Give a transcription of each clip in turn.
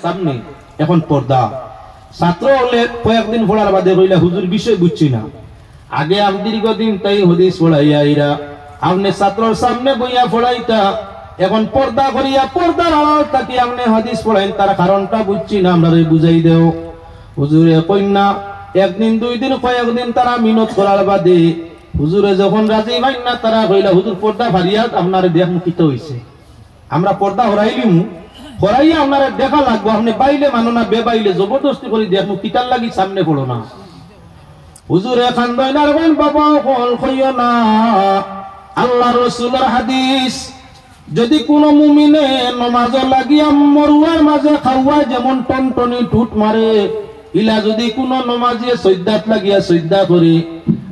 সামনে এখন পর্দা ছাত্র হলে কয়েকদিন পড়ার বাদে কইলা হুজুর বিষয় বুঝছি না আগে আমি দীর্ঘদিন তাই হাদিস পড়াইয়া আইরা আপনি ছাত্রর সামনে বইয়া পড়াইতা এখন পর্দা করিয়া পর্দার আড়াল থাকি আপনি হাদিস পড়াইন তার কারণটা বুঝছি না আমরা বুঝাই দেও হুজুরে কইনা একদিন দুই দিন কয়েকদিন তারা মিনত করার বাদে হুজুরে যখন রাজি হইন না তারা কইলা হুজুর পর্দা ভারিয়া আপনার দেহ মুখিত হইছে আমরা পর্দা হরাইলিম হরাইয়া আপনার দেখা লাগবো আপনি বাইলে মানো না বেবাইলে জবরদস্তি করে দেহ মুখিতার লাগি সামনে পড়ো না হুজুরে খান্দয়নার বল বাবা কল কইও না আল্লাহ রাসূলের হাদিস যদি কোন মুমিনে নামাজ লাগিয়া মরুয়ার মাঝে খাওয়া যেমন টনটনি টুট মারে ইলা যদি কোন নামাজে সজদাত লাগিয়া সজদা করে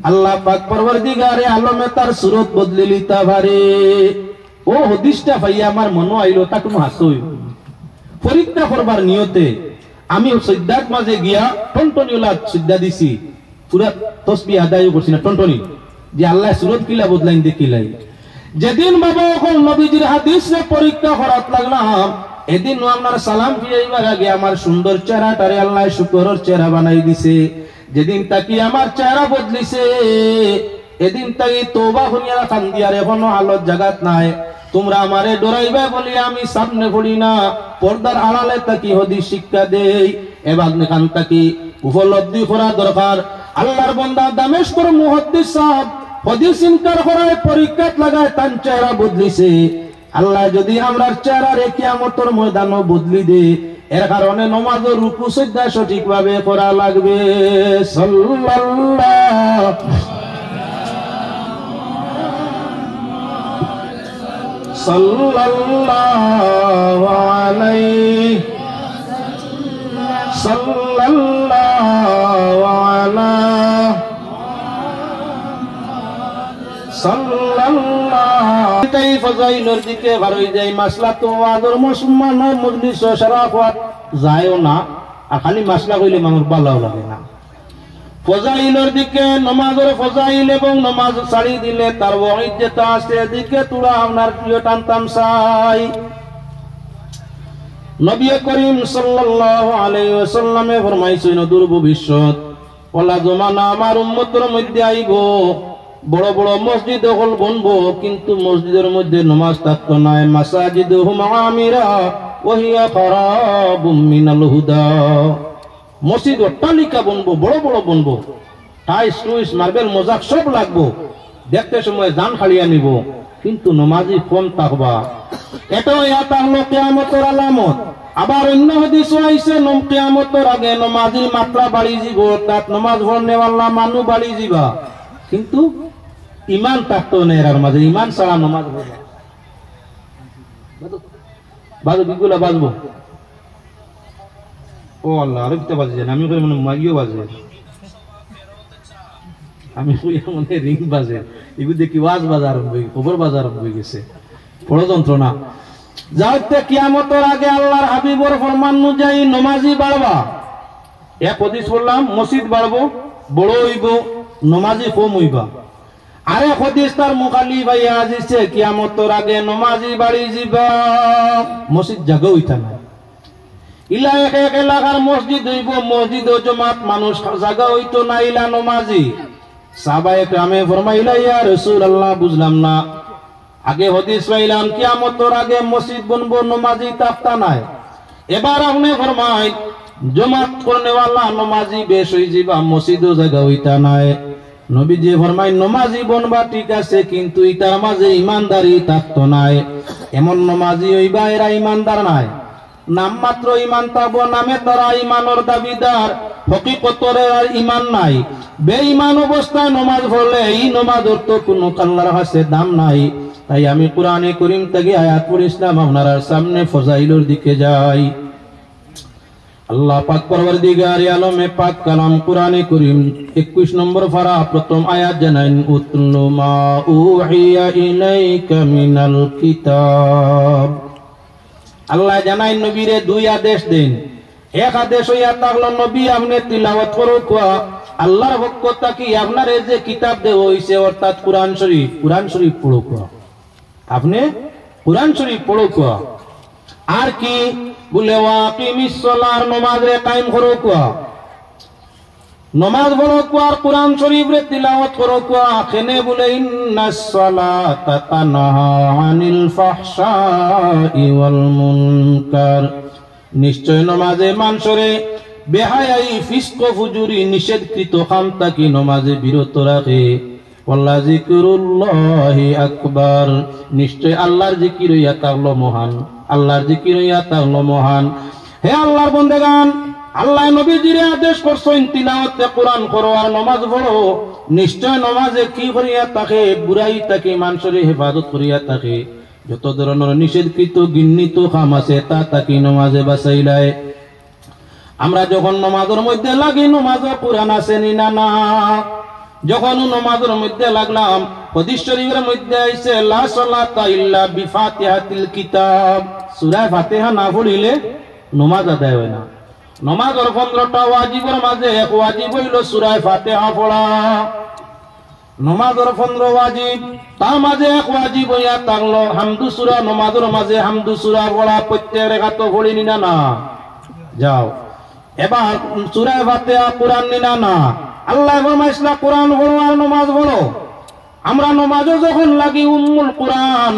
আল্লাহ পাক পরওয়ারদিগারে আলমে তার সুরত বদলে লিতা পারে ও হাদিসটা ভাইয়া আমার মনে আইলো তা তুমি হাসই পরীক্ষা করবার নিয়তে আমি সজদাত মাঝে গিয়া টনটনিওয়ালা সজদা দিছি পুরা তসবিহ আদায় করছি না টনটনি যে আল্লাহ সুরত কিলা বদলাইন দেখিলাই যেদিন বাবা এখন নবীজির হাদিসে পরীক্ষা করাত লাগলাম এদিন আপনার সালাম ফিরাইবার আগে আমার সুন্দর চেহারাটারে আল্লাহ শুকরের চেহারা বানাই দিছে যেদিন তাকি আমার চেহারা বদলিছে এদিন তাকি তওবা হইয়া কান্দিয়ার এখনো হালত জাগাত নাই তোমরা আমারে ডরাইবে বলি আমি সামনে পড়ি না পর্দার আড়ালে তাকি হাদিস শিক্ষা দেই এবার কান তাকি উপলব্ধি করা দরকার আল্লাহর বান্দা দামেশকর মুহাদ্দিস সাহেব হাদিস ইনকার করায় পরীক্ষাত লাগায় তার চেহারা বদলিছে আল্লাহ যদি আমরার চেহারা রে কিয়ামতের ময়দানও বদলি দে এর কারণে নামাজের রুকু সিজদা সঠিকভাবে করা লাগবে সাল্লাল্লাহু আলাইহি সাল্লাল্লাহু আলা সাল্লাল্লাহু তাই ফজাইলের দিকে ভারই যাই মাসলা তো আদর মুসলমান মজলিস শরাফত যায়ও না আর খালি মাসলা কইলে মানুষ ভালো লাগে না ফজাইলের দিকে নামাজের ফজাইল এবং নামাজ ছাড়ি দিলে তার ওয়াইদ যেটা আছে এদিকে তোরা আপনার প্রিয় টানতাম চাই নবী করিম সাল্লাল্লাহু আলাইহি ওয়াসাল্লামে ফরমাইছেন দূর ভবিষ্যৎ ওলা জমানা আমার উম্মতের মধ্যে আইব বড় বড় মসজিদ হল বনবো কিন্তু মসজিদের মধ্যে নামাজ থাকতো না মাসাজিদুহুম আমিরা ওয়া হিয়া খারাবুম মিনাল হুদা মসজিদ অট্টালিকা বনবো বড় বড় বনবো টাইস টুইস মার্বেল মোজাক সব লাগবো দেখতে সময় জান খালিয়া নিব কিন্তু নামাজি কম থাকবা এটাও এটা হলো কিয়ামতের আলামত আবার অন্য হাদিসে আইছে কিয়ামতের আগে নামাজির মাত্রা বাড়ি যাব অর্থাৎ নামাজ পড়নেওয়ালা মানুষ বাড়ি যাবা কিন্তু ইমান থাকতো না এর মাঝে ইমান ছাড়া নামাজ পড়ে বাজো বিগুলা বাজবো ও আল্লাহ আরো কিতা বাজে আমি কই মনে মাগিও বাজে আমি কই মনে রিং বাজে এগুলো দেখি ওয়াজ বাজার হই খবর বাজার হই গেছে বড় যন্ত্রণা যাতে কিয়ামতের আগে আল্লাহর হাবিবের ফরমান অনুযায়ী নামাজি বাড়বা এক হাদিস বললাম মসজিদ বাড়বো বড় হইব নামাজি কম হইবা আরে হাদিস তার মুখালি ভাইয়া আজিছে কিয়ামতের আগে নামাজি বাড়ি যাবা মসজিদ জায়গা হইতা না ইলা এক এক এলাকার মসজিদ হইব মসজিদ ও জামাত মানুষ জায়গা হইতো না ইলা নামাজি সাহাবায়ে কেরামে ফরমাইলা ইয়া রাসূলুল্লাহ বুঝলাম না আগে হাদিস পাইলাম কিয়ামতের আগে মসজিদ বনবো নামাজি তাফতা নাই এবার আপনি ফরমাই জামাত করনেওয়ালা নামাজি বেশ হই যাবা মসজিদও জায়গা হইতা নাই নবীজি ফরমাই নামাজি বনবা ঠিক আছে কিন্তু ইতার মাঝে ইমানদারি থাকতো নাই এমন নামাজি হইবা এরা ইমানদার নাই নাম মাত্র ইমান তাবো নামে তারা ইমানের দাবিদার হকিকতের ইমান নাই বেঈমান অবস্থায় নামাজ পড়লে এই নামাজের তো কোনো আল্লাহর কাছে দাম নাই তাই আমি কোরআনে কারীম থেকে আয়াত পড়িলাম আপনার সামনে ফজাইলের দিকে যাই আল্লাহ পাক পরওয়ারদিগারে আলমে পাক কালাম কোরআনে কারীম 21 নম্বর পারা প্রথম আয়াত জানাইন উতলু মা উহিয়া ইলাইকা মিনাল কিতাব আল্লাহ জানাই নবীরে দুই আদেশ দেন এক আদেশ হইয়া থাকলো নবী আপনি তিলাওয়াত করো আল্লাহর পক্ষ থেকে আপনার এই যে কিতাব দেওয়া হইছে অর্থাৎ কুরআন শরীফ পড়ো আপনি কুরআন শরীফ পড়ো আর কি বলে ওয়াকিমিস সালার নামাজে কায়েম করো কুয়া নমাজ পড়ো কুয়ার কোরআন শরীফ রে তিলাওয়াত করো কুয়া কেনে বলে ইন্নাস সালাতা তানহা আনিল ফাহশাই ওয়াল মুনকার নিশ্চয় নমাজে মানুষরে বেহায়াই ফিস্ক ফুজুরি নিষেধকৃত কাম থাকি নমাজে বিরত রাখে ওয়াল্লা যিকরুল্লাহি আকবার নিশ্চয় আল্লাহর জিকির হইয়া তাহলো মহান আল্লাহর জিকির হইয়া তাহলো মহান হে আল্লাহর বান্দাগান আল্লাহ নবীজির আদেশ করছেন তিলাওয়াতে কোরআন করো আর নামাজ পড়ো নিশ্চয় নামাজে কি করিয়া থাকে বুড়াই থাকে মানুষের হেফাজত করিয়া থাকে যত ধরনের নিষেধকৃত ঘৃণিত কাম আছে তা তাকে নামাজে বাঁচাইলায় আমরা যখন নামাজের মধ্যে লাগি নামাজে কোরআন আছে না না যখন নামাজের মধ্যে লাগলাম হাদিস শরীফের মধ্যে আইছে লা সালাতা ইল্লা বিফাতিহাতিল কিতাব সূরা ফাতিহা না পড়িলে নামাজ আদায় হয় না নমাজের 15টা ওয়াজিবের মাঝে এক ওয়াজিব হইল সূরা ফাতিহা পড়া নমাজের 15 ওয়াজিব তার মাঝে এক ওয়াজিব হইয়া থাকলো হামদু সূরা নমাজের মাঝে হামদু সূরা পড়া প্রত্যেক রাকাত পড়ি না না যাও এবার সূরা ফাতিহা কোরআন নিনা না আল্লাহ ফরমাইছে কোরআন পড়ো আর নামাজ পড়ো আমরা নামাজে যখন লাগি উম্মুল কোরআন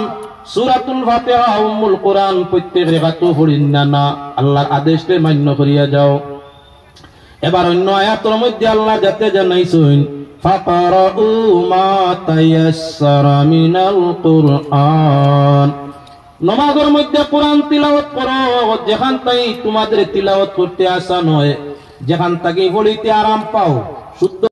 সূরাতুল ফাতিহা উম্মুল কোরআন প্রত্যেক রাকাত পড়ি না আল্লাহর আদেশকে মান্য করিয়া যাও এবার অন্য আয়াতের মধ্যে আল্লাহ যাতে জানাইছেন ফাকারাউ মা তায়াসসারা মিনাল কুরআন নামাজের মধ্যে কোরআন তিলাওয়াত করো যেখান তাই তোমাদের তিলাওয়াত করতে আসান হয় যেখান থেকে পড়িতে আরাম পাও শুদ্ধ